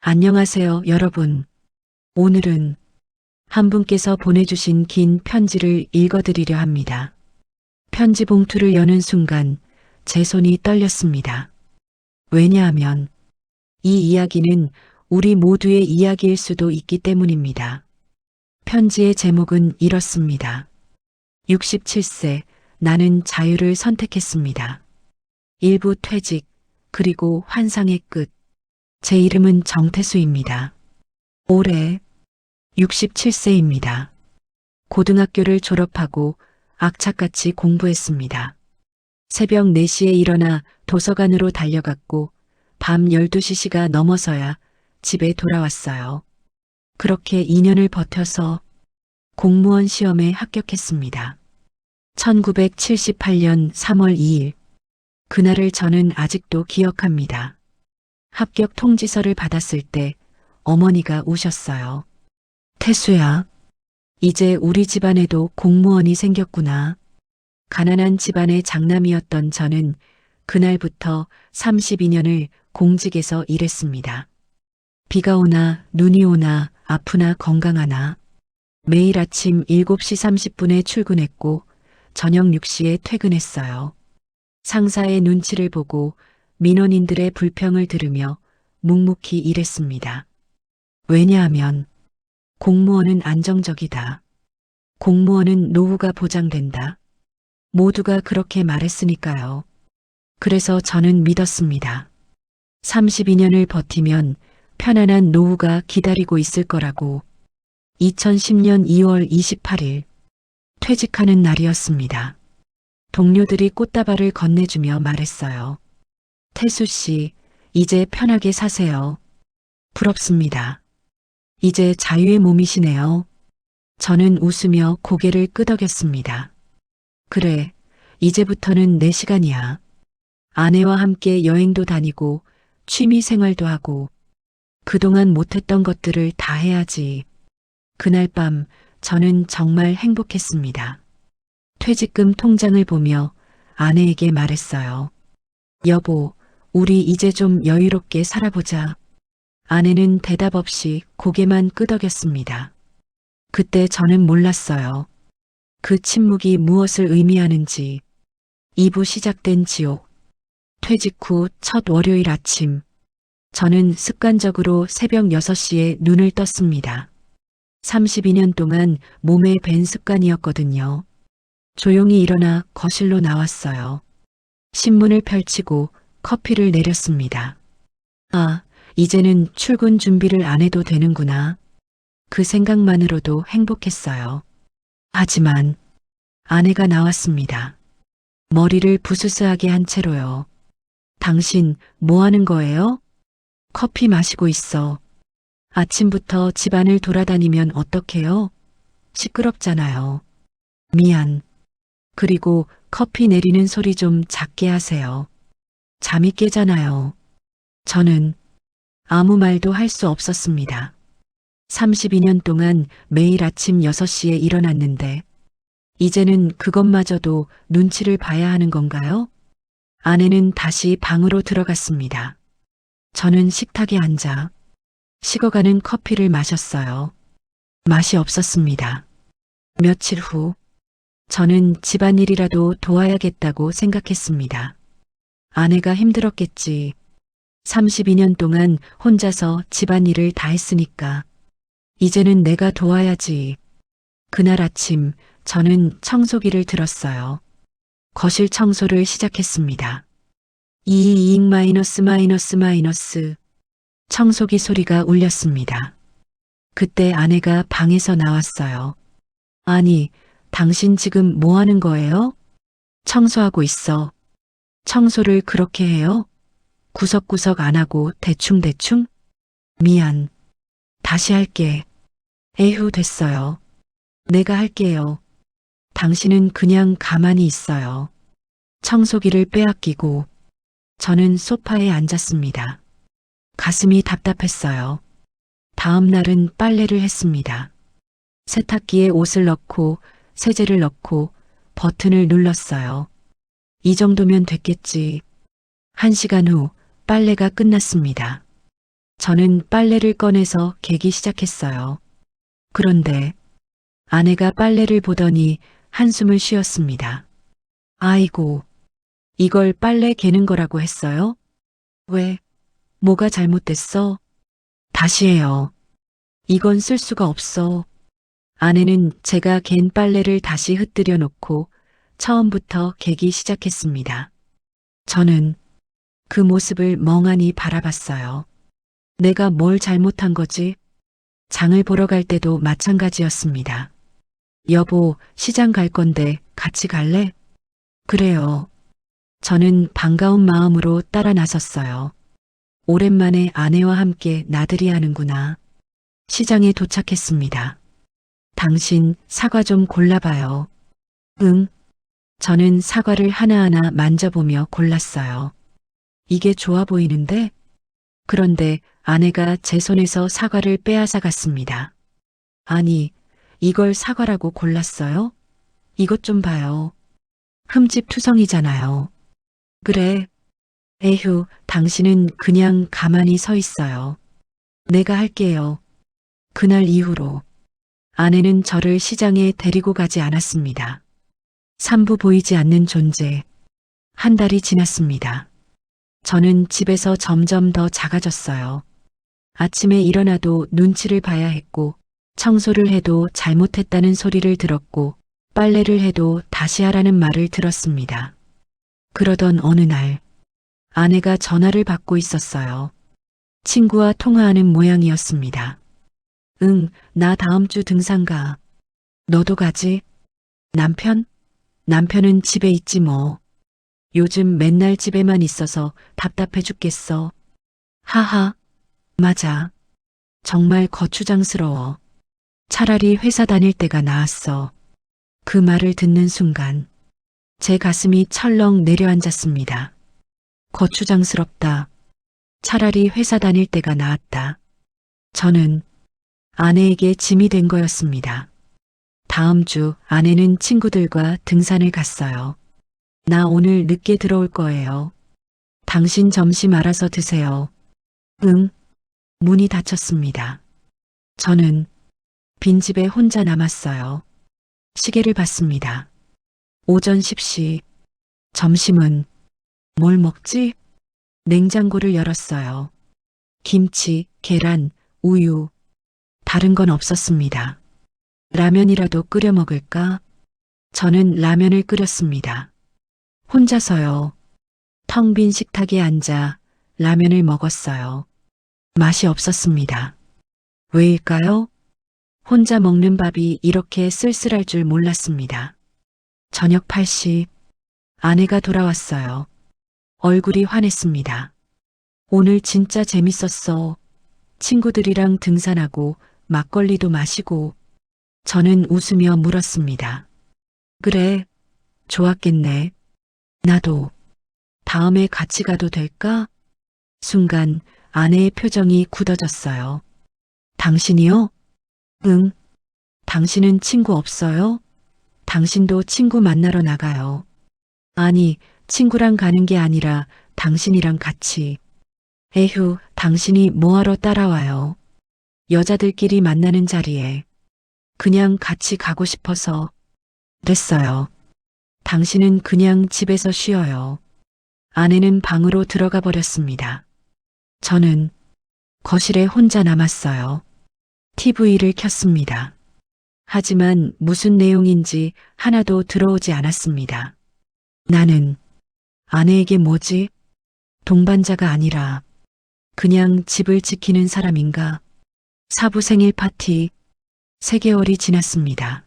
안녕하세요, 여러분. 오늘은 한 분께서 보내주신 긴 편지를 읽어드리려 합니다. 편지 봉투를 여는 순간 제 손이 떨렸습니다. 왜냐하면 이 이야기는 우리 모두의 이야기일 수도 있기 때문입니다. 편지의 제목은 이렇습니다. 67세, 나는 자유를 선택했습니다. 일부 퇴직, 그리고 환상의 끝. 제 이름은 정태수입니다. 올해 67세입니다. 고등학교를 졸업하고 악착같이 공부했습니다. 새벽 4시에 일어나 도서관으로 달려갔고 밤 12시가 넘어서야 집에 돌아왔어요. 그렇게 2년을 버텨서 공무원 시험에 합격했습니다. 1978년 3월 2일. 그날을 저는 아직도 기억합니다. 합격 통지서를 받았을 때 어머니가 우셨어요. 태수야, 이제 우리 집안에도 공무원이 생겼구나. 가난한 집안의 장남이었던 저는 그날부터 32년을 공직에서 일했습니다. 비가 오나 눈이 오나 아프나 건강하나 매일 아침 7시 30분에 출근했고 저녁 6시에 퇴근했어요. 상사의 눈치를 보고 민원인들의 불평을 들으며 묵묵히 일했습니다. 왜냐하면 공무원은 안정적이다. 공무원은 노후가 보장된다. 모두가 그렇게 말했으니까요. 그래서 저는 믿었습니다. 32년을 버티면 편안한 노후가 기다리고 있을 거라고. 2010년 2월 28일 퇴직하는 날이었습니다. 동료들이 꽃다발을 건네주며 말했어요. 태수 씨, 이제 편하게 사세요. 부럽습니다. 이제 자유의 몸이시네요. 저는 웃으며 고개를 끄덕였습니다. 그래, 이제부터는 내 시간이야. 아내와 함께 여행도 다니고 취미 생활도 하고 그동안 못했던 것들을 다 해야지. 그날 밤 저는 정말 행복했습니다. 퇴직금 통장을 보며 아내에게 말했어요. 여보, 우리 이제 좀 여유롭게 살아보자. 아내는 대답 없이 고개만 끄덕였습니다. 그때 저는 몰랐어요. 그 침묵이 무엇을 의미하는지. 2부 시작된 지옥. 퇴직 후 첫 월요일 아침. 저는 습관적으로 새벽 6시에 눈을 떴습니다. 32년 동안 몸에 밴 습관이었거든요. 조용히 일어나 거실로 나왔어요. 신문을 펼치고 커피를 내렸습니다. 아, 이제는 출근 준비를 안 해도 되는구나. 그 생각만으로도 행복했어요. 하지만 아내가 나왔습니다. 머리를 부스스하게 한 채로요. 당신 뭐 하는 거예요? 커피 마시고 있어. 아침부터 집안을 돌아다니면 어떡해요? 시끄럽잖아요. 미안. 그리고 커피 내리는 소리 좀 작게 하세요. 잠이 깨잖아요. 저는 아무 말도 할 수 없었습니다. 32년 동안 매일 아침 6시에 일어났는데 이제는 그것마저도 눈치를 봐야 하는 건가요? 아내는 다시 방으로 들어갔습니다. 저는 식탁에 앉아 식어가는 커피를 마셨어요. 맛이 없었습니다. 며칠 후 저는 집안일이라도 도와야겠다고 생각했습니다. 아내가 힘들었겠지. 32년 동안 혼자서 집안일을 다 했으니까 이제는 내가 도와야지. 그날 아침 저는 청소기를 들었어요. 거실 청소를 시작했습니다. 이익 마이너스 마이너스 마이너스. 청소기 소리가 울렸습니다. 그때 아내가 방에서 나왔어요. 아니, 당신 지금 뭐 하는 거예요? 청소하고 있어. 청소를 그렇게 해요? 구석구석 안 하고 대충대충? 미안. 다시 할게. 에휴, 됐어요. 내가 할게요. 당신은 그냥 가만히 있어요. 청소기를 빼앗기고 저는 소파에 앉았습니다. 가슴이 답답했어요. 다음 날은 빨래를 했습니다. 세탁기에 옷을 넣고 세제를 넣고 버튼을 눌렀어요. 이 정도면 됐겠지. 1시간 후 빨래가 끝났습니다. 저는 빨래를 꺼내서 개기 시작했어요. 그런데 아내가 빨래를 보더니 한숨을 쉬었습니다. 아이고, 이걸 빨래 개는 거라고 했어요? 왜? 뭐가 잘못됐어? 다시 해요. 이건 쓸 수가 없어. 아내는 제가 갠 빨래를 다시 흩뜨려 놓고 처음부터 개기 시작했습니다. 저는 그 모습을 멍하니 바라봤어요. 내가 뭘 잘못한 거지? 장을 보러 갈 때도 마찬가지였습니다. 여보, 시장 갈 건데 같이 갈래? 그래요. 저는 반가운 마음으로 따라 나섰어요. 오랜만에 아내와 함께 나들이 하는구나. 시장에 도착했습니다. 당신 사과 좀 골라봐요. 응. 저는 사과를 하나하나 만져보며 골랐어요. 이게 좋아 보이는데? 그런데 아내가 제 손에서 사과를 빼앗아 갔습니다. 아니, 이걸 사과라고 골랐어요? 이것 좀 봐요. 흠집투성이잖아요. 그래. 에휴, 당신은 그냥 가만히 서 있어요. 내가 할게요. 그날 이후로 아내는 저를 시장에 데리고 가지 않았습니다. 삼부 보이지 않는 존재. 한 달이 지났습니다. 저는 집에서 점점 더 작아졌어요. 아침에 일어나도 눈치를 봐야 했고, 청소를 해도 잘못했다는 소리를 들었고, 빨래를 해도 다시 하라는 말을 들었습니다. 그러던 어느 날, 아내가 전화를 받고 있었어요. 친구와 통화하는 모양이었습니다. 응, 나 다음 주 등산 가. 너도 가지? 남편? 남편은 집에 있지 뭐. 요즘 맨날 집에만 있어서 답답해 죽겠어. 하하, 맞아. 정말 거추장스러워. 차라리 회사 다닐 때가 나았어. 그 말을 듣는 순간 제 가슴이 철렁 내려앉았습니다. 거추장스럽다. 차라리 회사 다닐 때가 나았다. 저는 아내에게 짐이 된 거였습니다. 다음 주 아내는 친구들과 등산을 갔어요. 나 오늘 늦게 들어올 거예요. 당신 점심 알아서 드세요. 응. 문이 닫혔습니다. 저는 빈집에 혼자 남았어요. 시계를 봤습니다. 오전 10시. 점심은 뭘 먹지? 냉장고를 열었어요. 김치, 계란, 우유. 다른 건 없었습니다. 라면이라도 끓여 먹을까? 저는 라면을 끓였습니다. 혼자서요. 텅 빈 식탁에 앉아 라면을 먹었어요. 맛이 없었습니다. 왜일까요? 혼자 먹는 밥이 이렇게 쓸쓸할 줄 몰랐습니다. 저녁 8시, 아내가 돌아왔어요. 얼굴이 환했습니다. 오늘 진짜 재밌었어. 친구들이랑 등산하고 막걸리도 마시고. 저는 웃으며 물었습니다. 그래, 좋았겠네. 나도. 다음에 같이 가도 될까? 순간 아내의 표정이 굳어졌어요. 당신이요? 응. 당신은 친구 없어요? 당신도 친구 만나러 나가요. 아니, 친구랑 가는 게 아니라 당신이랑 같이. 에휴, 당신이 뭐하러 따라와요? 여자들끼리 만나는 자리에. 그냥 같이 가고 싶어서. 됐어요. 당신은 그냥 집에서 쉬어요. 아내는 방으로 들어가 버렸습니다. 저는 거실에 혼자 남았어요. TV를 켰습니다. 하지만 무슨 내용인지 하나도 들어오지 않았습니다. 나는 아내에게 뭐지? 동반자가 아니라 그냥 집을 지키는 사람인가? 사부 생일 파티 3개월이 지났습니다.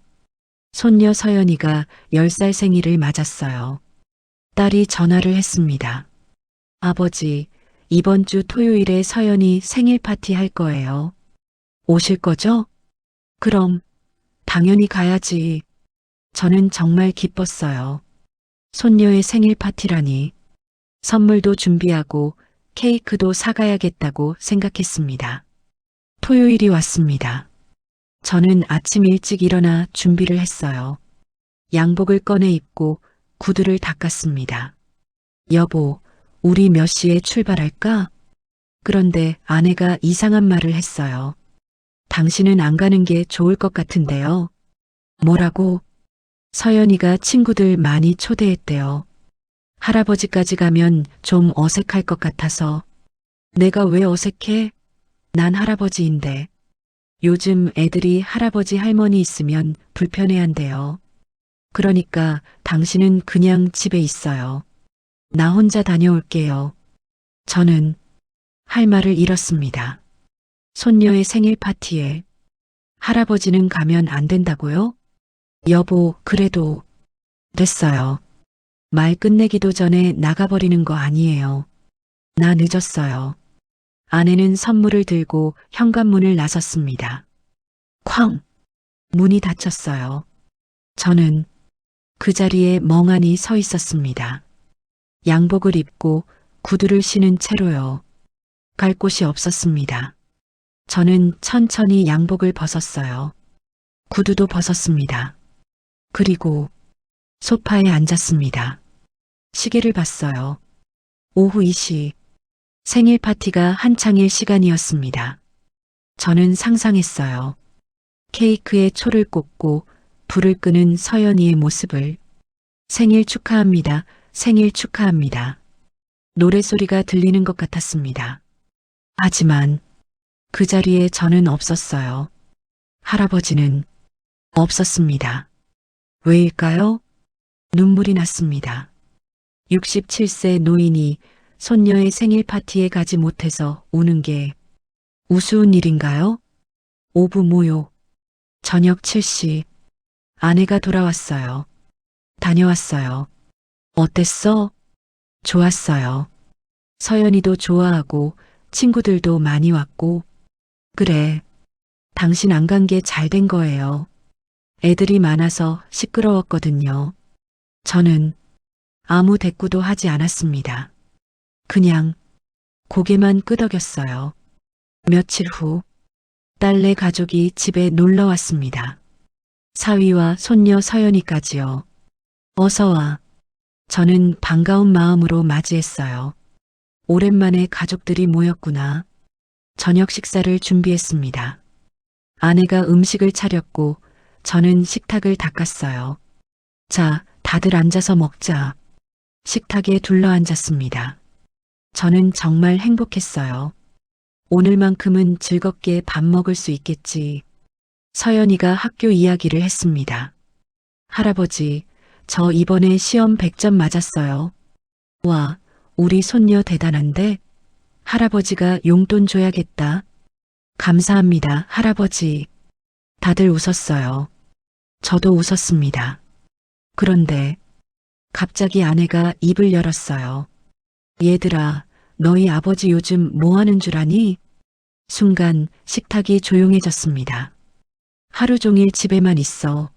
손녀 서연이가 10살 생일을 맞았어요. 딸이 전화를 했습니다. 아버지, 이번 주 토요일에 서연이 생일 파티 할 거예요. 오실 거죠? 그럼 당연히 가야지. 저는 정말 기뻤어요. 손녀의 생일 파티라니. 선물도 준비하고 케이크도 사가야겠다고 생각했습니다. 토요일이 왔습니다. 저는 아침 일찍 일어나 준비를 했어요. 양복을 꺼내 입고 구두를 닦았습니다. 여보, 우리 몇 시에 출발할까? 그런데 아내가 이상한 말을 했어요. 당신은 안 가는 게 좋을 것 같은데요. 뭐라고? 서연이가 친구들 많이 초대했대요. 할아버지까지 가면 좀 어색할 것 같아서. 내가 왜 어색해? 난 할아버지인데. 요즘 애들이 할아버지 할머니 있으면 불편해한대요. 그러니까 당신은 그냥 집에 있어요. 나 혼자 다녀올게요. 저는 할 말을 잃었습니다. 손녀의 생일 파티에 할아버지는 가면 안 된다고요? 여보, 그래도 됐어요. 말 끝내기도 전에 나가버리는 거 아니에요. 나 늦었어요. 아내는 선물을 들고 현관문을 나섰습니다. 쾅! 문이 닫혔어요. 저는 그 자리에 멍하니 서 있었습니다. 양복을 입고 구두를 신은 채로요. 갈 곳이 없었습니다. 저는 천천히 양복을 벗었어요. 구두도 벗었습니다. 그리고 소파에 앉았습니다. 시계를 봤어요. 오후 2시. 생일 파티가 한창일 시간이었습니다. 저는 상상했어요. 케이크에 초를 꽂고 불을 끄는 서연이의 모습을. 생일 축하합니다. 생일 축하합니다. 노래소리가 들리는 것 같았습니다. 하지만 그 자리에 저는 없었어요. 할아버지는 없었습니다. 왜일까요? 눈물이 났습니다. 67세 노인이 손녀의 생일 파티에 가지 못해서 우는 게 우스운 일인가요? 오부 모욕. 저녁 7시. 아내가 돌아왔어요. 다녀왔어요. 어땠어? 좋았어요. 서연이도 좋아하고 친구들도 많이 왔고. 그래. 당신 안 간 게 잘 된 거예요. 애들이 많아서 시끄러웠거든요. 저는 아무 대꾸도 하지 않았습니다. 그냥 고개만 끄덕였어요. 며칠 후 딸네 가족이 집에 놀러 왔습니다. 사위와 손녀 서연이까지요. 어서 와. 저는 반가운 마음으로 맞이했어요. 오랜만에 가족들이 모였구나. 저녁 식사를 준비했습니다. 아내가 음식을 차렸고 저는 식탁을 닦았어요. 자, 다들 앉아서 먹자. 식탁에 둘러앉았습니다. 저는 정말 행복했어요. 오늘만큼은 즐겁게 밥 먹을 수 있겠지. 서연이가 학교 이야기를 했습니다. 할아버지, 저 이번에 시험 100점 맞았어요. 와, 우리 손녀 대단한데? 할아버지가 용돈 줘야겠다. 감사합니다, 할아버지. 다들 웃었어요. 저도 웃었습니다. 그런데 갑자기 아내가 입을 열었어요. 얘들아, 너희 아버지 요즘 뭐 하는 줄 아니? 순간 식탁이 조용해졌습니다. 하루 종일 집에만 있어.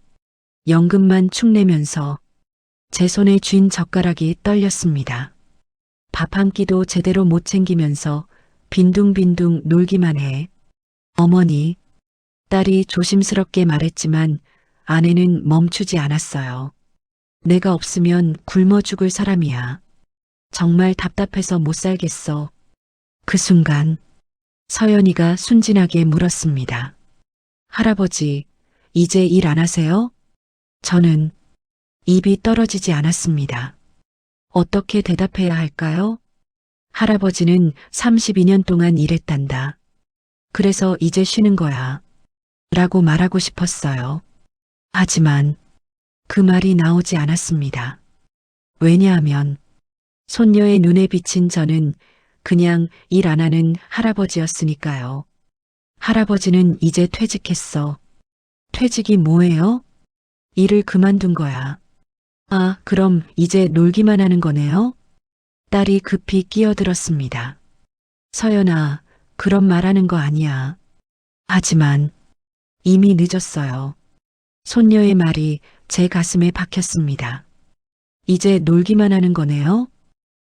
연금만 축내면서 제 손에 쥔 젓가락이 떨렸습니다. 밥 한 끼도 제대로 못 챙기면서 빈둥빈둥 놀기만 해. 어머니, 딸이 조심스럽게 말했지만 아내는 멈추지 않았어요. 내가 없으면 굶어 죽을 사람이야. 정말 답답해서 못 살겠어. 그 순간 서연이가 순진하게 물었습니다. 할아버지, 이제 일 안 하세요? 저는 입이 떨어지지 않았습니다. 어떻게 대답해야 할까요? 할아버지는 32년 동안 일했단다. 그래서 이제 쉬는 거야. 라고 말하고 싶었어요. 하지만 그 말이 나오지 않았습니다. 왜냐하면 손녀의 눈에 비친 저는 그냥 일 안 하는 할아버지였으니까요. 할아버지는 이제 퇴직했어. 퇴직이 뭐예요? 일을 그만둔 거야. 아, 그럼 이제 놀기만 하는 거네요? 딸이 급히 끼어들었습니다. 서연아, 그런 말하는 거 아니야. 하지만 이미 늦었어요. 손녀의 말이 제 가슴에 박혔습니다. 이제 놀기만 하는 거네요?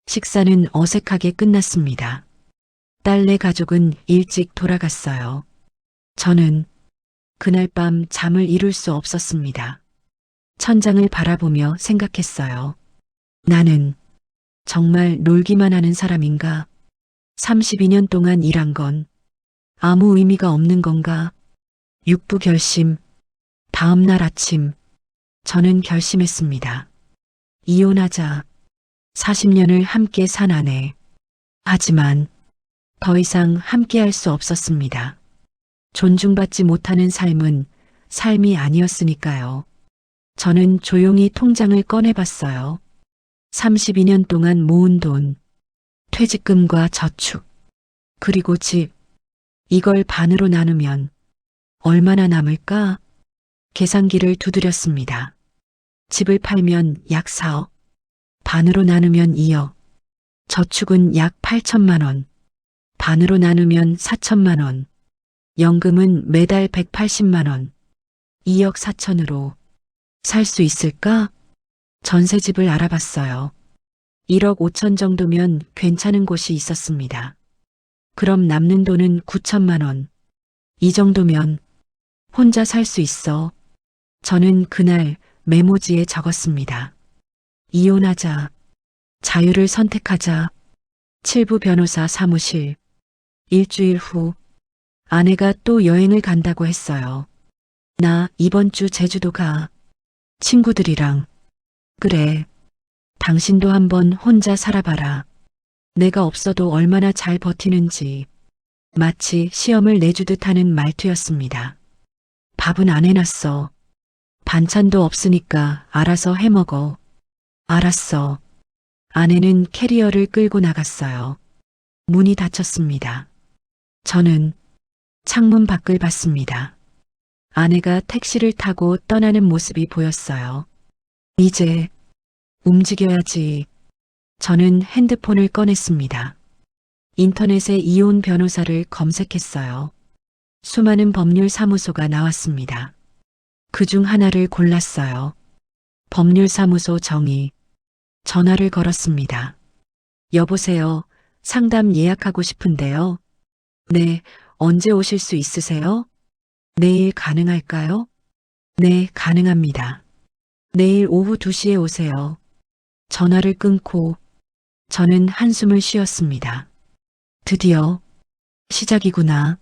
식사는 어색하게 끝났습니다. 딸네 가족은 일찍 돌아갔어요. 저는 그날 밤 잠을 이룰 수 없었습니다. 천장을 바라보며 생각했어요. 나는 정말 놀기만 하는 사람인가? 32년 동안 일한 건 아무 의미가 없는 건가? 육부 결심. 다음 날 아침, 저는 결심했습니다. 이혼하자. 40년을 함께 산 아내. 하지만 더 이상 함께 할 수 없었습니다. 존중받지 못하는 삶은 삶이 아니었으니까요. 저는 조용히 통장을 꺼내봤어요. 32년 동안 모은 돈, 퇴직금과 저축, 그리고 집. 이걸 반으로 나누면 얼마나 남을까? 계산기를 두드렸습니다. 집을 팔면 약 4억, 반으로 나누면 2억, 저축은 약 8천만 원, 반으로 나누면 4천만 원, 연금은 매달 180만 원, 2억 4천으로 살 수 있을까? 전세집을 알아봤어요. 1억 5천 정도면 괜찮은 곳이 있었습니다. 그럼 남는 돈은 9천만 원. 이 정도면 혼자 살 수 있어. 저는 그날 메모지에 적었습니다. 이혼하자. 자유를 선택하자. 칠부 변호사 사무실. 일주일 후 아내가 또 여행을 간다고 했어요. 나 이번 주 제주도 가. 친구들이랑. 그래. 당신도 한번 혼자 살아봐라. 내가 없어도 얼마나 잘 버티는지. 마치 시험을 내주듯 하는 말투였습니다. 밥은 안 해놨어. 반찬도 없으니까 알아서 해먹어. 알았어. 아내는 캐리어를 끌고 나갔어요. 문이 닫혔습니다. 저는 창문 밖을 봤습니다. 아내가 택시를 타고 떠나는 모습이 보였어요. 이제 움직여야지. 저는 핸드폰을 꺼냈습니다. 인터넷에 이혼 변호사를 검색했어요. 수많은 법률 사무소가 나왔습니다. 그중 하나를 골랐어요. 법률사무소 정의. 전화를 걸었습니다. 여보세요. 상담 예약하고 싶은데요. 네, 언제 오실 수 있으세요? 내일 가능할까요? 네, 가능합니다. 내일 오후 2시에 오세요. 전화를 끊고 저는 한숨을 쉬었습니다. 드디어 시작이구나.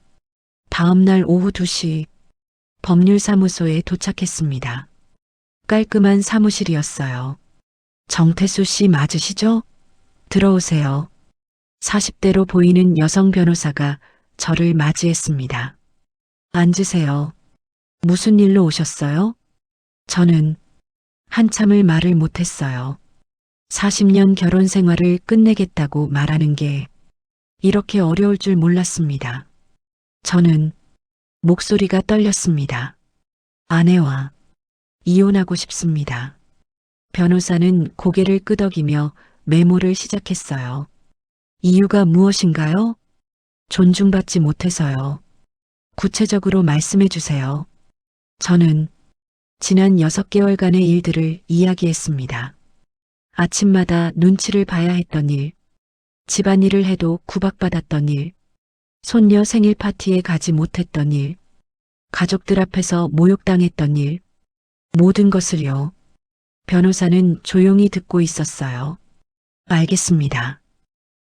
다음 날 오후 2시 법률사무소에 도착했습니다. 깔끔한 사무실이었어요. 정태수 씨 맞으시죠? 들어오세요. 40대로 보이는 여성 변호사가 저를 맞이했습니다. 앉으세요. 무슨 일로 오셨어요? 저는 한참을 말을 못했어요. 40년 결혼 생활을 끝내겠다고 말하는 게 이렇게 어려울 줄 몰랐습니다. 저는 목소리가 떨렸습니다. 아내와 이혼하고 싶습니다. 변호사는 고개를 끄덕이며 메모를 시작했어요. 이유가 무엇인가요? 존중받지 못해서요. 구체적으로 말씀해 주세요. 저는 지난 6개월간의 일들을 이야기했습니다. 아침마다 눈치를 봐야 했던 일, 집안일을 해도 구박받았던 일, 손녀 생일 파티에 가지 못했던 일, 가족들 앞에서 모욕당했던 일, 모든 것을요. 변호사는 조용히 듣고 있었어요. 알겠습니다.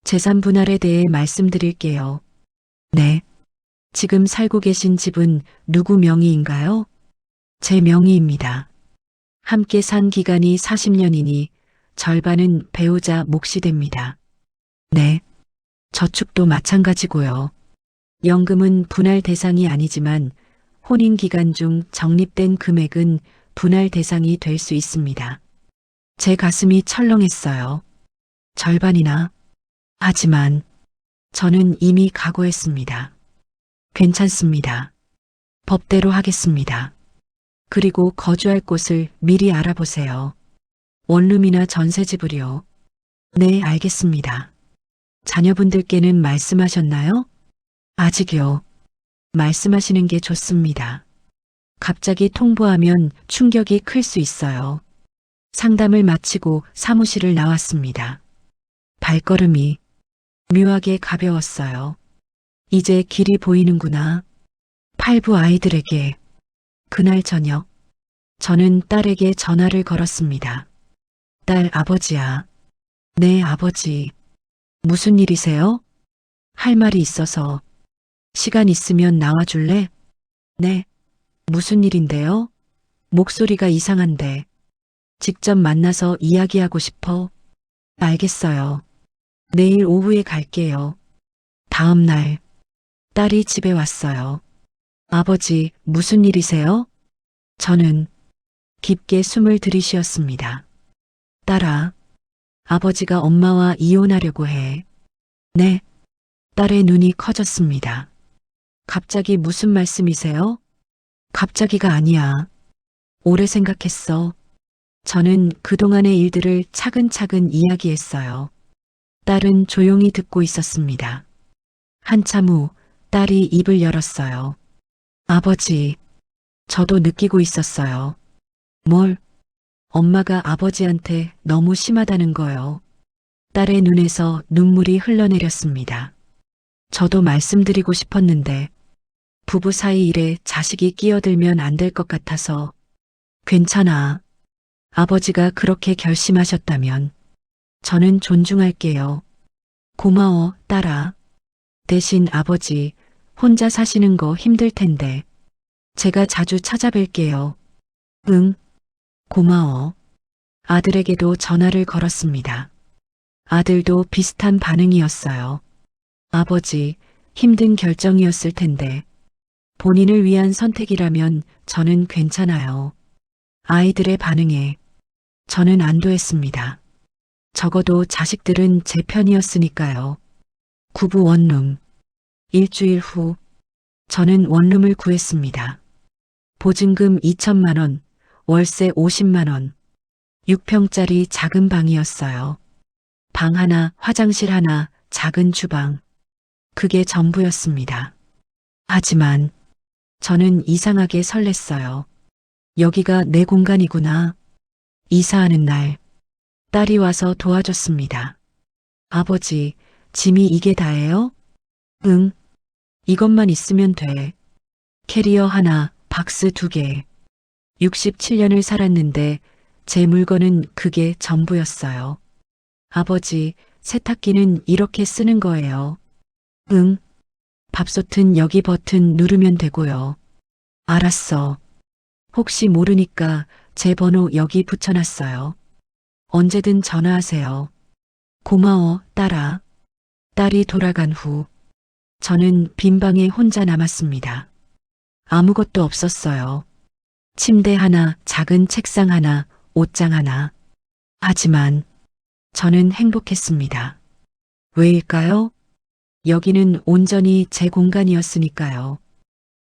재산 분할에 대해 말씀드릴게요. 네. 지금 살고 계신 집은 누구 명의인가요? 제 명의입니다. 함께 산 기간이 40년이니 절반은 배우자 몫이 됩니다. 네. 저축도 마찬가지고요. 연금은 분할 대상이 아니지만 혼인 기간 중 적립된 금액은 분할 대상이 될 수 있습니다. 제 가슴이 철렁했어요. 절반이나. 하지만 저는 이미 각오했습니다. 괜찮습니다. 법대로 하겠습니다. 그리고 거주할 곳을 미리 알아보세요. 원룸이나 전세집을요. 네, 알겠습니다. 자녀분들께는 말씀하셨나요? 아직요. 말씀하시는 게 좋습니다. 갑자기 통보하면 충격이 클 수 있어요. 상담을 마치고 사무실을 나왔습니다. 발걸음이 묘하게 가벼웠어요. 이제 길이 보이는구나. 8부 아이들에게. 그날 저녁, 저는 딸에게 전화를 걸었습니다. 딸, 아버지야. 네, 아버지. 무슨 일이세요? 할 말이 있어서. 시간 있으면 나와줄래? 네. 무슨 일인데요? 목소리가 이상한데. 직접 만나서 이야기하고 싶어. 알겠어요. 내일 오후에 갈게요. 다음 날, 딸이 집에 왔어요. 아버지, 무슨 일이세요? 저는 깊게 숨을 들이쉬었습니다. 딸아, 아버지가 엄마와 이혼하려고 해. 네. 딸의 눈이 커졌습니다. 갑자기 무슨 말씀이세요? 갑자기가 아니야. 오래 생각했어. 저는 그동안의 일들을 차근차근 이야기했어요. 딸은 조용히 듣고 있었습니다. 한참 후 딸이 입을 열었어요. 아버지, 저도 느끼고 있었어요. 뭘? 엄마가 아버지한테 너무 심하다는 거요. 딸의 눈에서 눈물이 흘러내렸습니다. 저도 말씀드리고 싶었는데 부부 사이 일에 자식이 끼어들면 안 될 것 같아서. 괜찮아. 아버지가 그렇게 결심하셨다면 저는 존중할게요. 고마워, 딸아. 대신 아버지, 혼자 사시는 거 힘들 텐데 제가 자주 찾아뵐게요. 응, 고마워. 아들에게도 전화를 걸었습니다. 아들도 비슷한 반응이었어요. 아버지, 힘든 결정이었을 텐데 본인을 위한 선택이라면 저는 괜찮아요. 아이들의 반응에 저는 안도했습니다. 적어도 자식들은 제 편이었으니까요. 구부 원룸. 일주일 후 저는 원룸을 구했습니다. 보증금 2천만 원, 월세 50만 원, 6평짜리 작은 방이었어요. 방 하나, 화장실 하나, 작은 주방. 그게 전부였습니다. 하지만 저는 이상하게 설렜어요. 여기가 내 공간이구나. 이사하는 날, 딸이 와서 도와줬습니다. 아버지, 짐이 이게 다예요? 응, 이것만 있으면 돼. 캐리어 하나, 박스 2개. 67년을 살았는데 제 물건은 그게 전부였어요. 아버지, 세탁기는 이렇게 쓰는 거예요. 응, 밥솥은 여기 버튼 누르면 되고요. 알았어. 혹시 모르니까 제 번호 여기 붙여놨어요. 언제든 전화하세요. 고마워, 딸아. 딸이 돌아간 후 저는 빈 방에 혼자 남았습니다. 아무것도 없었어요. 침대 하나, 작은 책상 하나, 옷장 하나. 하지만 저는 행복했습니다. 왜일까요? 여기는 온전히 제 공간이었으니까요.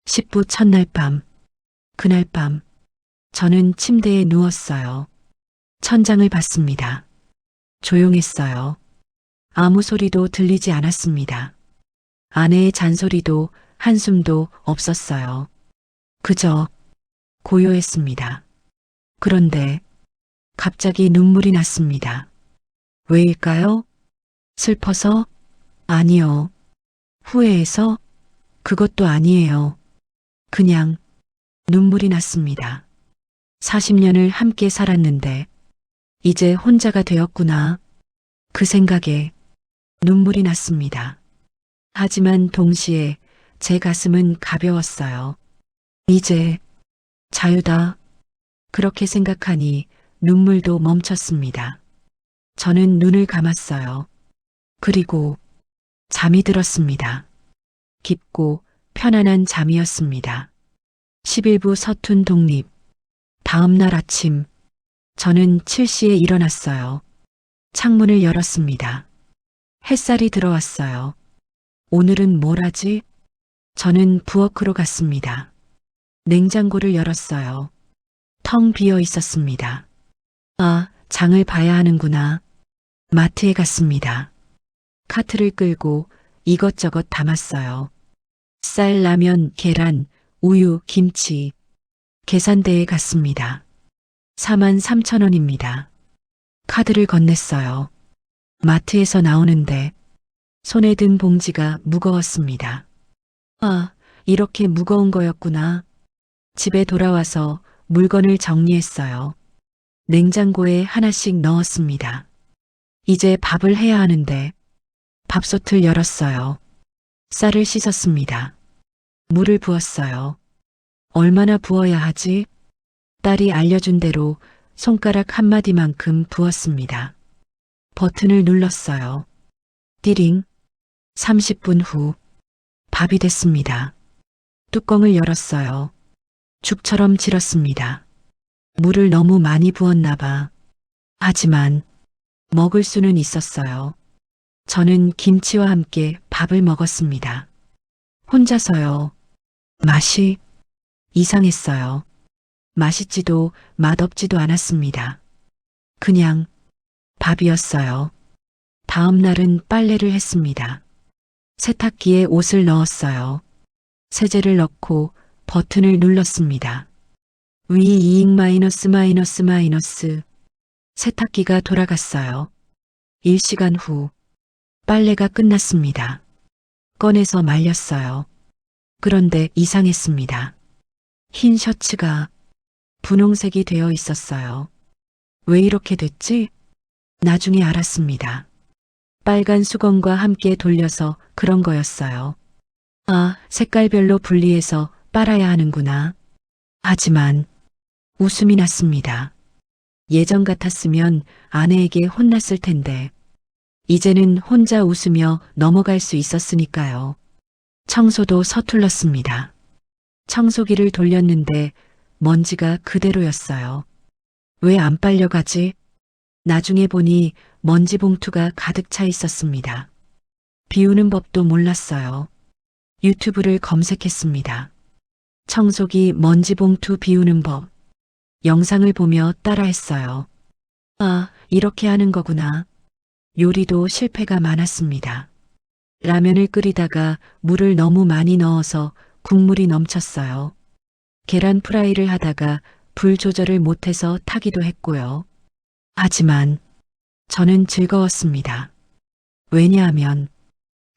10부 첫날 밤, 그날 밤, 저는 침대에 누웠어요. 천장을 봤습니다. 조용했어요. 아무 소리도 들리지 않았습니다. 아내의 잔소리도 한숨도 없었어요. 그저 고요했습니다. 그런데 갑자기 눈물이 났습니다. 왜일까요? 슬퍼서? 아니요. 후회해서? 그것도 아니에요. 그냥 눈물이 났습니다. 40년을 함께 살았는데 이제 혼자가 되었구나. 그 생각에 눈물이 났습니다. 하지만 동시에 제 가슴은 가벼웠어요. 이제 자유다. 그렇게 생각하니 눈물도 멈췄습니다. 저는 눈을 감았어요. 그리고 잠이 들었습니다. 깊고 편안한 잠이었습니다. 11부 서툰 독립. 다음 날 아침, 저는 7시에 일어났어요. 창문을 열었습니다. 햇살이 들어왔어요. 오늘은 뭘 하지? 저는 부엌으로 갔습니다. 냉장고를 열었어요. 텅 비어 있었습니다. 아, 장을 봐야 하는구나. 마트에 갔습니다. 카트를 끌고 이것저것 담았어요. 쌀, 라면, 계란, 우유, 김치. 계산대에 갔습니다. 43,000원입니다. 카드를 건넸어요. 마트에서 나오는데 손에 든 봉지가 무거웠습니다. 아, 이렇게 무거운 거였구나. 집에 돌아와서 물건을 정리했어요. 냉장고에 하나씩 넣었습니다. 이제 밥을 해야 하는데 밥솥을 열었어요. 쌀을 씻었습니다. 물을 부었어요. 얼마나 부어야 하지? 딸이 알려준 대로 손가락 한마디만큼 부었습니다. 버튼을 눌렀어요. 띠링. 30분 후 밥이 됐습니다. 뚜껑을 열었어요. 죽처럼 질었습니다. 물을 너무 많이 부었나 봐. 하지만 먹을 수는 있었어요. 저는 김치와 함께 밥을 먹었습니다. 혼자서요. 맛이 이상했어요. 맛있지도 맛없지도 않았습니다. 그냥 밥이었어요. 다음 날은 빨래를 했습니다. 세탁기에 옷을 넣었어요. 세제를 넣고 버튼을 눌렀습니다. 위 이익 마이너스 마이너스 마이너스. 세탁기가 돌아갔어요. 1시간 후 빨래가 끝났습니다. 꺼내서 말렸어요. 그런데 이상했습니다. 흰 셔츠가 분홍색이 되어 있었어요. 왜 이렇게 됐지? 나중에 알았습니다. 빨간 수건과 함께 돌려서 그런 거였어요. 아, 색깔별로 분리해서 빨아야 하는구나. 하지만 웃음이 났습니다. 예전 같았으면 아내에게 혼났을 텐데 이제는 혼자 웃으며 넘어갈 수 있었으니까요. 청소도 서툴렀습니다. 청소기를 돌렸는데 먼지가 그대로였어요. 왜 안 빨려가지? 나중에 보니 먼지 봉투가 가득 차 있었습니다. 비우는 법도 몰랐어요. 유튜브를 검색했습니다. 청소기 먼지 봉투 비우는 법. 영상을 보며 따라했어요. 아, 이렇게 하는 거구나. 요리도 실패가 많았습니다. 라면을 끓이다가 물을 너무 많이 넣어서 국물이 넘쳤어요. 계란 프라이를 하다가 불 조절을 못해서 타기도 했고요. 하지만 저는 즐거웠습니다. 왜냐하면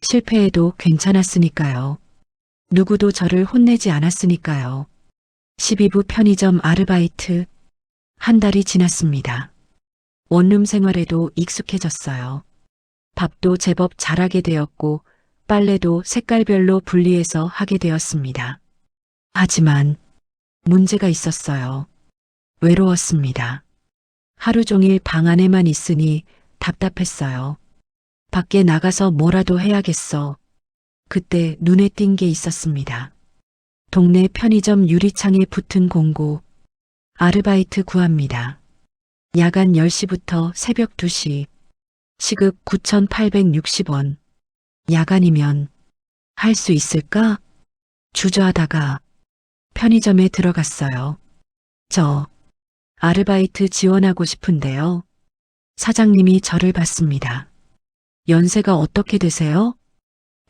실패해도 괜찮았으니까요. 누구도 저를 혼내지 않았으니까요. 12부 편의점 아르바이트. 한 달이 지났습니다. 원룸 생활에도 익숙해졌어요. 밥도 제법 잘하게 되었고 빨래도 색깔별로 분리해서 하게 되었습니다. 하지만 문제가 있었어요. 외로웠습니다. 하루 종일 방 안에만 있으니 답답했어요. 밖에 나가서 뭐라도 해야겠어. 그때 눈에 띈 게 있었습니다. 동네 편의점 유리창에 붙은 공고. 아르바이트 구합니다. 야간 10시부터 새벽 2시. 시급 9,860원. 야간이면 할 수 있을까? 주저하다가 편의점에 들어갔어요. 저 아르바이트 지원하고 싶은데요. 사장님이 저를 봤습니다. 연세가 어떻게 되세요?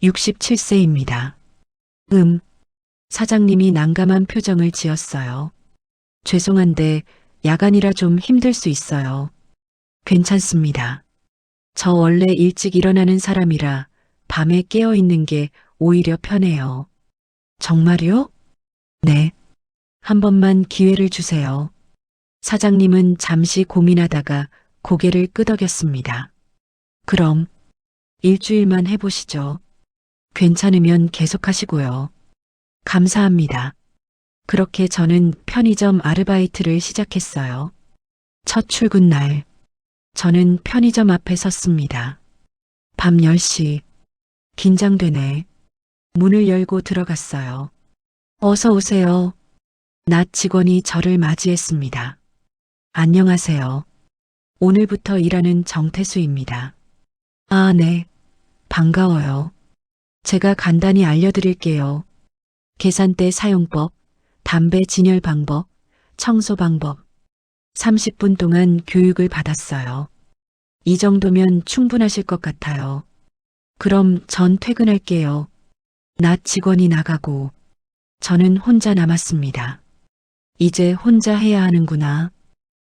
67세입니다. 사장님이 난감한 표정을 지었어요. 죄송한데 야간이라 좀 힘들 수 있어요. 괜찮습니다. 저 원래 일찍 일어나는 사람이라 밤에 깨어 있는 게 오히려 편해요. 정말요? 네. 한 번만 기회를 주세요. 사장님은 잠시 고민하다가 고개를 끄덕였습니다. 그럼 일주일만 해보시죠. 괜찮으면 계속하시고요. 감사합니다. 그렇게 저는 편의점 아르바이트를 시작했어요. 첫 출근 날, 저는 편의점 앞에 섰습니다. 밤 10시, 긴장되네. 문을 열고 들어갔어요. 어서 오세요. 낮 직원이 저를 맞이했습니다. 안녕하세요. 오늘부터 일하는 정태수입니다. 아, 네. 반가워요. 제가 간단히 알려드릴게요. 계산대 사용법, 담배 진열 방법, 청소 방법. 30분 동안 교육을 받았어요. 이 정도면 충분하실 것 같아요. 그럼 전 퇴근할게요. 낮 직원이 나가고 저는 혼자 남았습니다. 이제 혼자 해야 하는구나.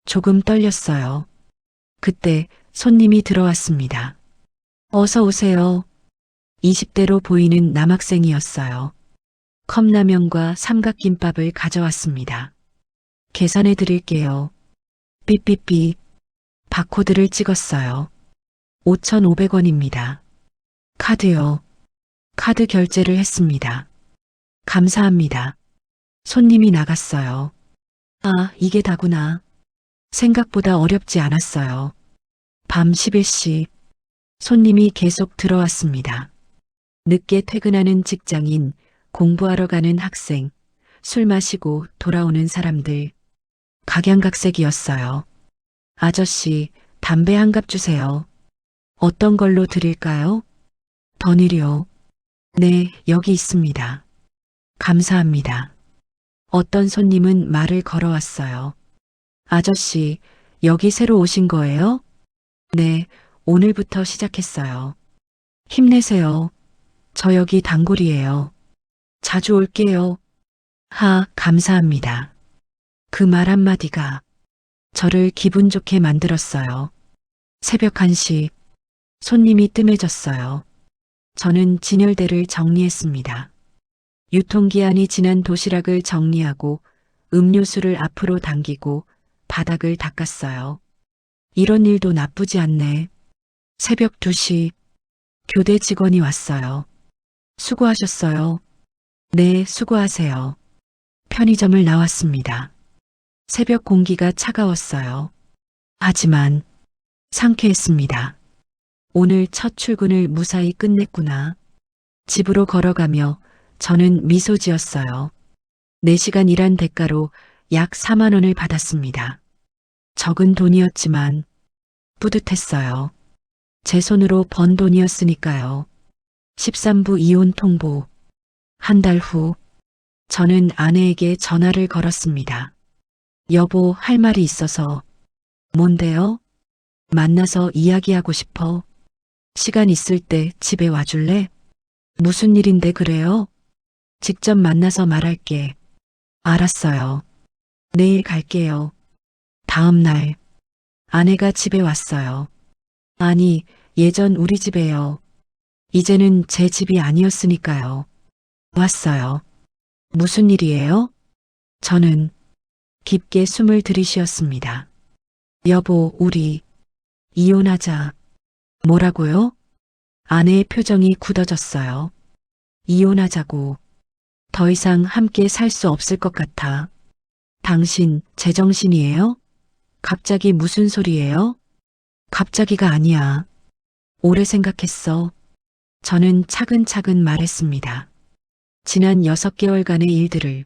조금 떨렸어요. 그때 손님이 들어왔습니다. 어서 오세요. 20대로 보이는 남학생이었어요. 컵라면과 삼각김밥을 가져왔습니다. 계산해 드릴게요. 삐삐삐. 바코드를 찍었어요. 5,500원입니다. 카드요. 카드 결제를 했습니다. 감사합니다. 손님이 나갔어요. 아, 이게 다구나. 생각보다 어렵지 않았어요. 밤 11시 손님이 계속 들어왔습니다. 늦게 퇴근하는 직장인, 공부하러 가는 학생, 술 마시고 돌아오는 사람들. 각양각색이었어요. 아저씨, 담배 한 갑 주세요. 어떤 걸로 드릴까요? 더니요. 네, 여기 있습니다. 감사합니다. 어떤 손님은 말을 걸어왔어요. 아저씨, 여기 새로 오신 거예요? 네, 오늘부터 시작했어요. 힘내세요. 저 여기 단골이에요. 자주 올게요. 감사합니다. 그 말 한마디가 저를 기분 좋게 만들었어요. 새벽 1시, 손님이 뜸해졌어요. 저는 진열대를 정리했습니다. 유통기한이 지난 도시락을 정리하고 음료수를 앞으로 당기고 바닥을 닦았어요. 이런 일도 나쁘지 않네. 새벽 2시, 교대 직원이 왔어요. 수고하셨어요. 네, 수고하세요. 편의점을 나왔습니다. 새벽 공기가 차가웠어요. 하지만 상쾌했습니다. 오늘 첫 출근을 무사히 끝냈구나. 집으로 걸어가며 저는 미소 지었어요. 4시간 일한 대가로 약 4만 원을 받았습니다. 적은 돈이었지만 뿌듯했어요. 제 손으로 번 돈이었으니까요. 13부 이혼 통보. 한 달 후, 저는 아내에게 전화를 걸었습니다. 여보, 할 말이 있어서. 뭔데요? 만나서 이야기하고 싶어. 시간 있을 때 집에 와줄래? 무슨 일인데 그래요? 직접 만나서 말할게. 알았어요. 내일 갈게요. 다음 날, 아내가 집에 왔어요. 아니, 예전 우리 집에요. 이제는 제 집이 아니었으니까요. 왔어요. 무슨 일이에요? 저는 깊게 숨을 들이쉬었습니다. 여보, 우리 이혼하자. 뭐라고요? 아내의 표정이 굳어졌어요. 이혼하자고. 더 이상 함께 살 수 없을 것 같아. 당신 제정신이에요? 갑자기 무슨 소리예요? 갑자기가 아니야. 오래 생각했어. 저는 차근차근 말했습니다. 지난 6개월간의 일들을,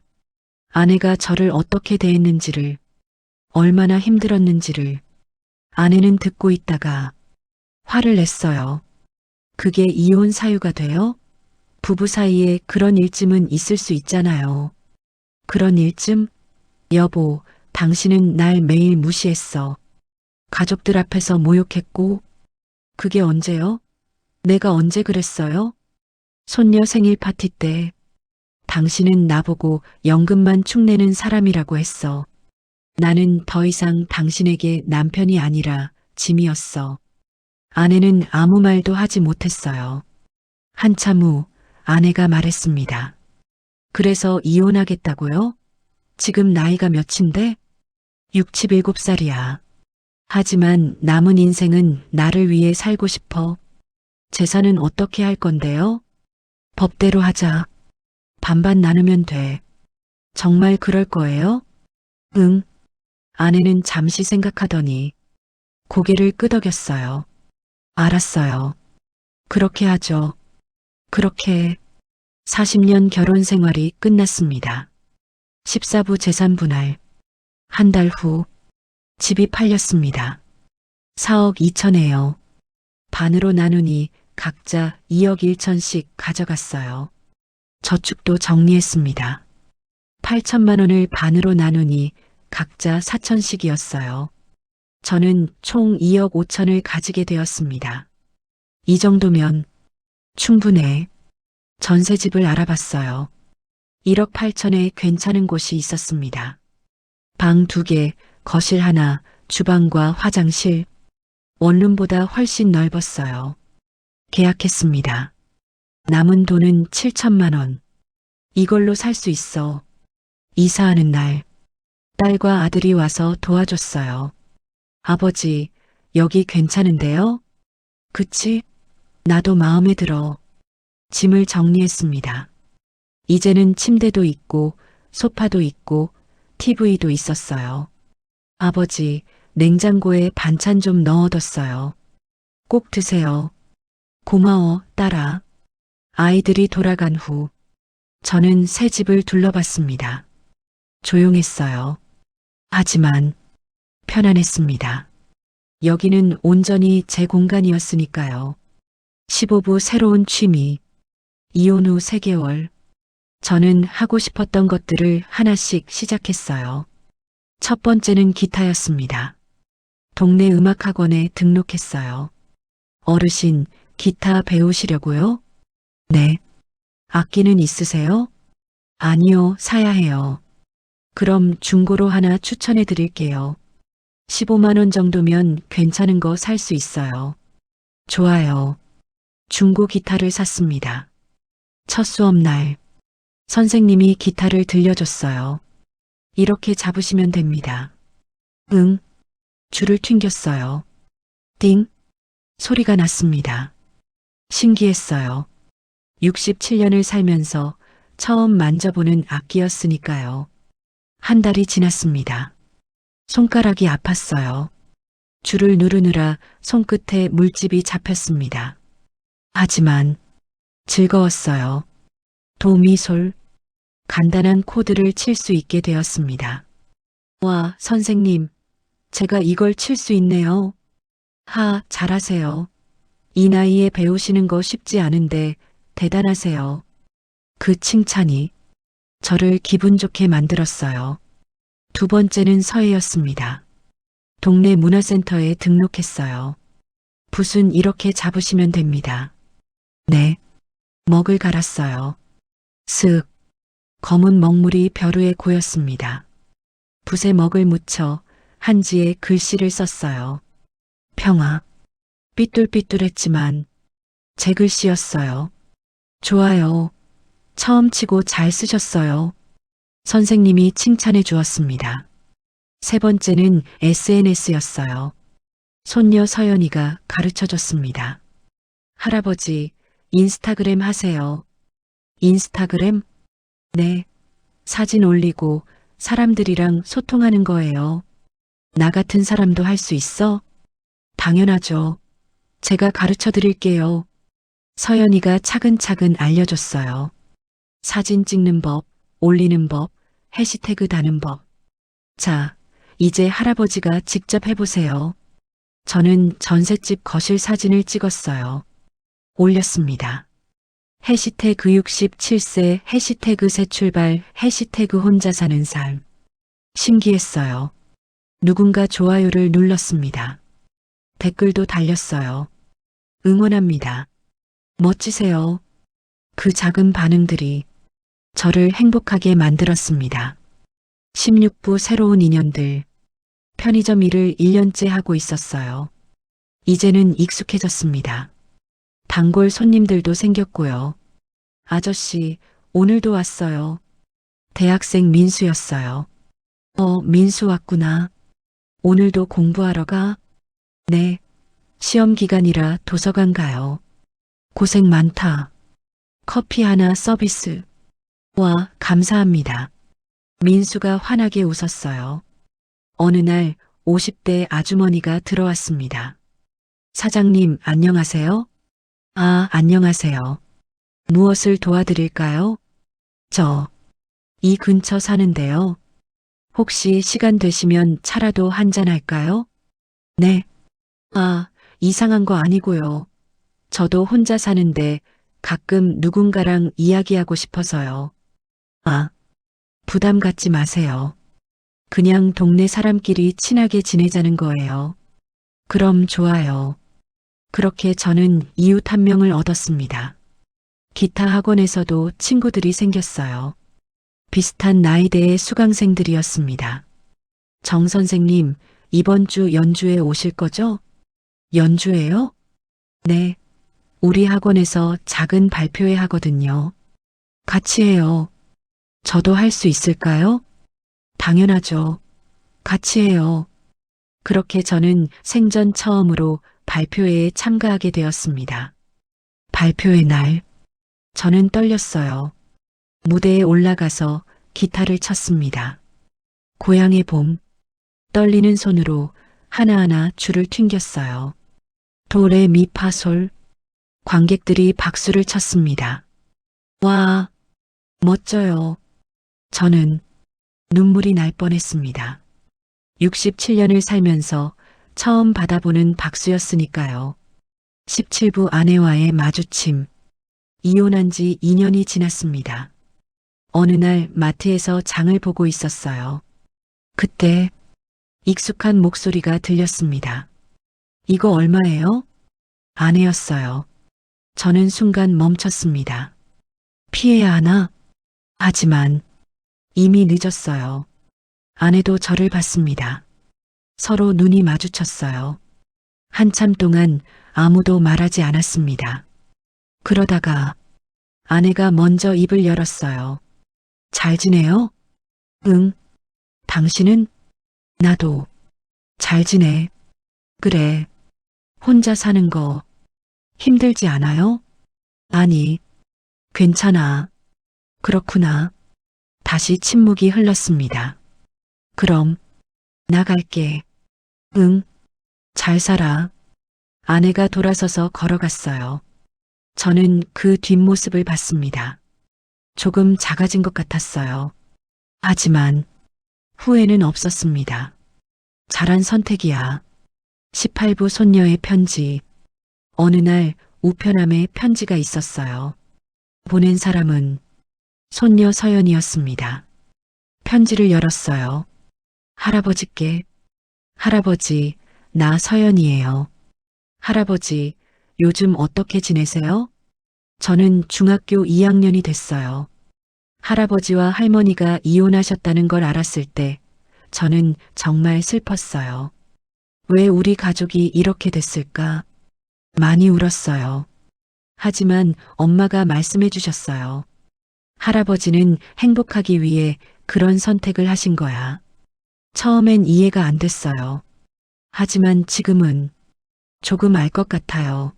아내가 저를 어떻게 대했는지를, 얼마나 힘들었는지를. 아내는 듣고 있다가 화를 냈어요. 그게 이혼 사유가 돼요? 부부 사이에 그런 일쯤은 있을 수 있잖아요. 그런 일쯤? 여보, 당신은 날 매일 무시했어. 가족들 앞에서 모욕했고. 그게 언제요? 내가 언제 그랬어요? 손녀 생일 파티 때. 당신은 나보고 연금만 축내는 사람이라고 했어. 나는 더 이상 당신에게 남편이 아니라 짐이었어. 아내는 아무 말도 하지 못했어요. 한참 후 아내가 말했습니다. 그래서 이혼하겠다고요? 지금 나이가 몇인데? 67살이야. 하지만 남은 인생은 나를 위해 살고 싶어. 재산은 어떻게 할 건데요? 법대로 하자. 반반 나누면 돼. 정말 그럴 거예요? 응. 아내는 잠시 생각하더니 고개를 끄덕였어요. 알았어요. 그렇게 하죠. 그렇게 40년 결혼 생활이 끝났습니다. 14부 재산 분할. 한 달 후 집이 팔렸습니다. 4억 2천에요. 반으로 나누니 각자 2억 1천씩 가져갔어요. 저축도 정리했습니다. 8천만 원을 반으로 나누니 각자 4천씩이었어요. 저는 총 2억 5천을 가지게 되었습니다. 이 정도면 충분해. 전세집을 알아봤어요. 1억 8천에 괜찮은 곳이 있었습니다. 방 2개, 거실 하나, 주방과 화장실. 원룸보다 훨씬 넓었어요. 계약했습니다. 남은 돈은 7천만 원. 이걸로 살 수 있어. 이사하는 날, 딸과 아들이 와서 도와줬어요. 아버지, 여기 괜찮은데요? 그치? 나도 마음에 들어. 짐을 정리했습니다. 이제는 침대도 있고, 소파도 있고, TV도 있었어요. 아버지, 냉장고에 반찬 좀 넣어뒀어요. 꼭 드세요. 고마워, 딸아. 아이들이 돌아간 후, 저는 새 집을 둘러봤습니다. 조용했어요. 하지만 편안했습니다. 여기는 온전히 제 공간이었으니까요. 15부 새로운 취미, 이혼 후 3개월. 저는 하고 싶었던 것들을 하나씩 시작했어요. 첫 번째는 기타였습니다. 동네 음악학원에 등록했어요. 어르신, 기타 배우시려고요? 네. 악기는 있으세요? 아니요, 사야 해요. 그럼 중고로 하나 추천해 드릴게요. 15만 원 정도면 괜찮은 거 살 수 있어요. 좋아요. 중고 기타를 샀습니다. 첫 수업날, 선생님이 기타를 들려줬어요. 이렇게 잡으시면 됩니다. 응. 줄을 튕겼어요. 띵. 소리가 났습니다. 신기했어요. 67년을 살면서 처음 만져보는 악기였으니까요. 한 달이 지났습니다. 손가락이 아팠어요. 줄을 누르느라 손끝에 물집이 잡혔습니다. 하지만 즐거웠어요. 도미솔, 간단한 코드를 칠 수 있게 되었습니다. 와, 선생님, 제가 이걸 칠 수 있네요. 잘하세요. 이 나이에 배우시는 거 쉽지 않은데 대단하세요. 그 칭찬이 저를 기분 좋게 만들었어요. 두 번째는 서예였습니다. 동네 문화센터에 등록했어요. 붓은 이렇게 잡으시면 됩니다. 네. 먹을 갈았어요. 슥. 검은 먹물이 벼루에 고였습니다. 붓에 먹을 묻혀 한지에 글씨를 썼어요. 평화. 삐뚤삐뚤했지만 제 글씨였어요. 좋아요. 처음 치고 잘 쓰셨어요. 선생님이 칭찬해 주었습니다. 세 번째는 SNS였어요. 손녀 서연이가 가르쳐 줬습니다. 할아버지, 인스타그램 하세요. 인스타그램? 네. 사진 올리고 사람들이랑 소통하는 거예요. 나 같은 사람도 할 수 있어? 당연하죠. 제가 가르쳐 드릴게요. 서연이가 차근차근 알려줬어요. 사진 찍는 법, 올리는 법, 해시태그 다는 법. 자, 이제 할아버지가 직접 해보세요. 저는 전셋집 거실 사진을 찍었어요. 올렸습니다. 해시태그 67세, 해시태그 새 출발, 해시태그 혼자 사는 삶. 신기했어요. 누군가 좋아요를 눌렀습니다. 댓글도 달렸어요. 응원합니다. 멋지세요. 그 작은 반응들이 저를 행복하게 만들었습니다. 16부 새로운 인연들. 편의점 일을 1년째 하고 있었어요. 이제는 익숙해졌습니다. 단골 손님들도 생겼고요. 아저씨, 오늘도 왔어요. 대학생 민수였어요. 민수 왔구나. 오늘도 공부하러 가? 네. 시험 기간이라 도서관 가요. 고생 많다. 커피 하나 서비스. 와, 감사합니다. 민수가 환하게 웃었어요. 어느 날 50대 아주머니가 들어왔습니다. 사장님, 안녕하세요? 안녕하세요. 무엇을 도와드릴까요? 이 근처 사는데요. 혹시 시간 되시면 차라도 한잔 할까요? 네. 이상한 거 아니고요. 저도 혼자 사는데 가끔 누군가랑 이야기하고 싶어서요. 부담 갖지 마세요. 그냥 동네 사람끼리 친하게 지내자는 거예요. 그럼 좋아요. 그렇게 저는 이웃 한 명을 얻었습니다. 기타 학원에서도 친구들이 생겼어요. 비슷한 나이대의 수강생들이었습니다. 정 선생님, 이번 주 연주회 오실 거죠? 연주회요? 네. 우리 학원에서 작은 발표회 하거든요. 같이 해요. 저도 할 수 있을까요? 당연하죠. 같이 해요. 그렇게 저는 생전 처음으로 발표회에 참가하게 되었습니다. 발표회 날, 저는 떨렸어요. 무대에 올라가서 기타를 쳤습니다. 고향의 봄, 떨리는 손으로 하나하나 줄을 튕겼어요. 도레 미파솔, 관객들이 박수를 쳤습니다. 와, 멋져요. 저는 눈물이 날 뻔했습니다. 67년을 살면서 처음 받아보는 박수였으니까요. 17부 아내와의 마주침. 이혼한 지 2년이 지났습니다. 어느 날 마트에서 장을 보고 있었어요. 그때 익숙한 목소리가 들렸습니다. 이거 얼마예요? 아내였어요. 저는 순간 멈췄습니다. 피해야 하나? 하지만 이미 늦었어요. 아내도 저를 봤습니다. 서로 눈이 마주쳤어요. 한참 동안 아무도 말하지 않았습니다. 그러다가 아내가 먼저 입을 열었어요. 잘 지내요? 응. 당신은? 나도. 잘 지내. 그래. 혼자 사는 거 힘들지 않아요? 아니, 괜찮아. 그렇구나. 다시 침묵이 흘렀습니다. 그럼 나갈게. 응. 잘 살아. 아내가 돌아서서 걸어갔어요. 저는 그 뒷모습을 봤습니다. 조금 작아진 것 같았어요. 하지만 후회는 없었습니다. 잘한 선택이야. 18부 손녀의 편지. 어느 날 우편함에 편지가 있었어요. 보낸 사람은 손녀 서연이었습니다. 편지를 열었어요. 할아버지께. 할아버지, 나 서연이에요. 할아버지, 요즘 어떻게 지내세요? 저는 중학교 2학년이 됐어요. 할아버지와 할머니가 이혼하셨다는 걸 알았을 때 저는 정말 슬펐어요. 왜 우리 가족이 이렇게 됐을까? 많이 울었어요. 하지만 엄마가 말씀해 주셨어요. 할아버지는 행복하기 위해 그런 선택을 하신 거야. 처음엔 이해가 안 됐어요. 하지만 지금은 조금 알 것 같아요.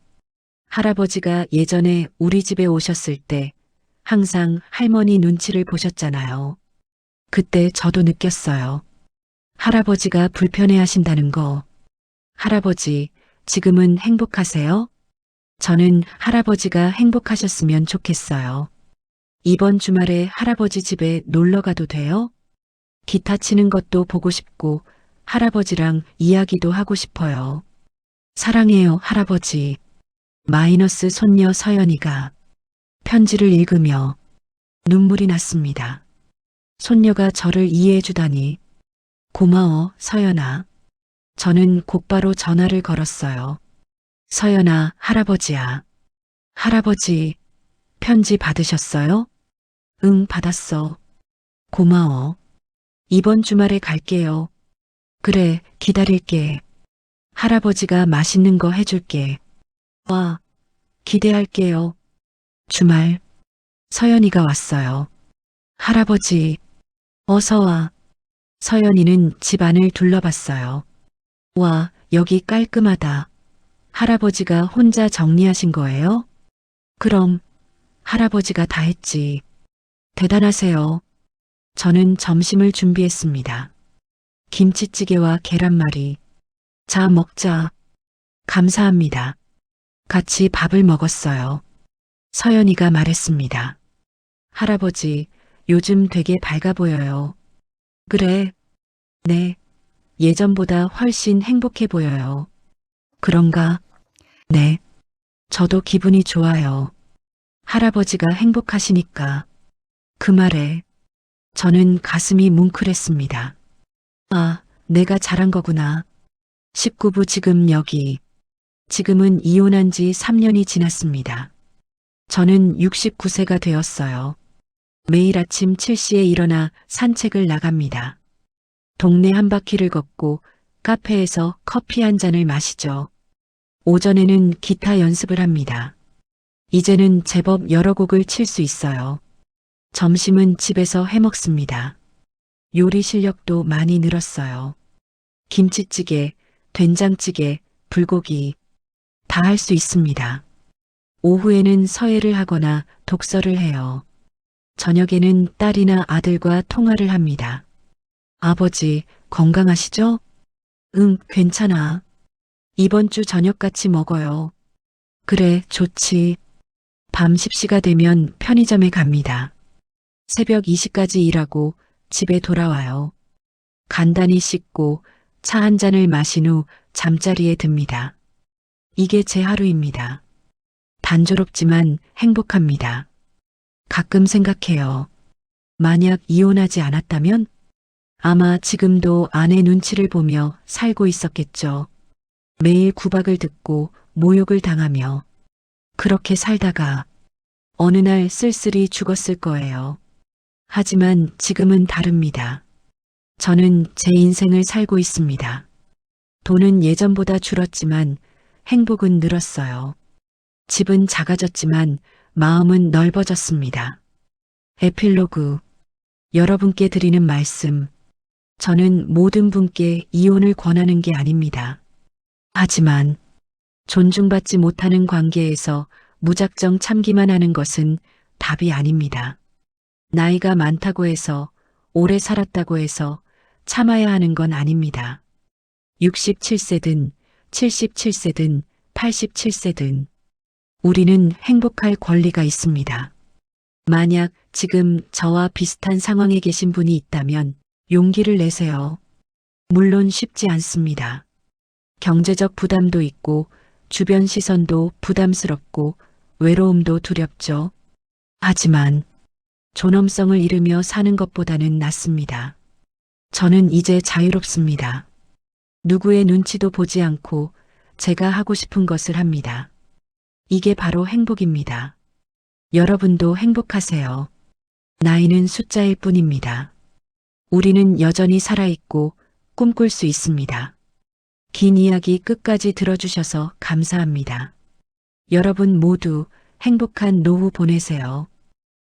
할아버지가 예전에 우리 집에 오셨을 때 항상 할머니 눈치를 보셨잖아요. 그때 저도 느꼈어요. 할아버지가 불편해 하신다는 거. 할아버지, 지금은 행복하세요? 저는 할아버지가 행복하셨으면 좋겠어요. 이번 주말에 할아버지 집에 놀러 가도 돼요? 기타 치는 것도 보고 싶고 할아버지랑 이야기도 하고 싶어요. 사랑해요, 할아버지. 마이너스 손녀 서연이가 편지를 읽으며 눈물이 났습니다. 손녀가 저를 이해해 주다니. 고마워, 서연아. 저는 곧바로 전화를 걸었어요. 서연아, 할아버지야. 할아버지, 편지 받으셨어요? 응, 받았어. 고마워. 이번 주말에 갈게요. 그래, 기다릴게. 할아버지가 맛있는 거 해줄게. 와, 기대할게요. 주말, 서연이가 왔어요. 할아버지, 어서 와. 서연이는 집 안을 둘러봤어요. 와, 여기 깔끔하다. 할아버지가 혼자 정리하신 거예요? 그럼, 할아버지가 다 했지. 대단하세요. 저는 점심을 준비했습니다. 김치찌개와 계란말이. 자, 먹자. 감사합니다. 같이 밥을 먹었어요. 서연이가 말했습니다. 할아버지, 요즘 되게 밝아 보여요. 그래. 네. 예전보다 훨씬 행복해 보여요. 그런가? 네. 저도 기분이 좋아요. 할아버지가 행복하시니까. 그 말에 저는 가슴이 뭉클했습니다. 아, 내가 잘한 거구나. 19부 지금 여기. 지금은 이혼한 지 3년이 지났습니다. 저는 69세가 되었어요. 매일 아침 7시에 일어나 산책을 나갑니다. 동네 한 바퀴를 걷고 카페에서 커피 한 잔을 마시죠. 오전에는 기타 연습을 합니다. 이제는 제법 여러 곡을 칠 수 있어요. 점심은 집에서 해 먹습니다. 요리 실력도 많이 늘었어요. 김치찌개, 된장찌개, 불고기 다 할 수 있습니다. 오후에는 서예를 하거나 독서를 해요. 저녁에는 딸이나 아들과 통화를 합니다. 아버지, 건강하시죠? 응, 괜찮아. 이번 주 저녁 같이 먹어요. 그래, 좋지. 밤 10시가 되면 편의점에 갑니다. 새벽 2시까지 일하고 집에 돌아와요. 간단히 씻고 차 한 잔을 마신 후 잠자리에 듭니다. 이게 제 하루입니다. 단조롭지만 행복합니다. 가끔 생각해요. 만약 이혼하지 않았다면 아마 지금도 아내 눈치를 보며 살고 있었겠죠. 매일 구박을 듣고 모욕을 당하며 그렇게 살다가 어느 날 쓸쓸히 죽었을 거예요. 하지만 지금은 다릅니다. 저는 제 인생을 살고 있습니다. 돈은 예전보다 줄었지만 행복은 늘었어요. 집은 작아졌지만 마음은 넓어졌습니다. 에필로그. 여러분께 드리는 말씀. 저는 모든 분께 이혼을 권하는 게 아닙니다. 하지만 존중받지 못하는 관계에서 무작정 참기만 하는 것은 답이 아닙니다. 나이가 많다고 해서, 오래 살았다고 해서 참아야 하는 건 아닙니다. 67세든 77세든 87세든 우리는 행복할 권리가 있습니다. 만약 지금 저와 비슷한 상황에 계신 분이 있다면 용기를 내세요. 물론 쉽지 않습니다. 경제적 부담도 있고 주변 시선도 부담스럽고 외로움도 두렵죠. 하지만 존엄성을 잃으며 사는 것보다는 낫습니다. 저는 이제 자유롭습니다. 누구의 눈치도 보지 않고 제가 하고 싶은 것을 합니다. 이게 바로 행복입니다. 여러분도 행복하세요. 나이는 숫자일 뿐입니다. 우리는 여전히 살아있고 꿈꿀 수 있습니다. 긴 이야기 끝까지 들어주셔서 감사합니다. 여러분 모두 행복한 노후 보내세요.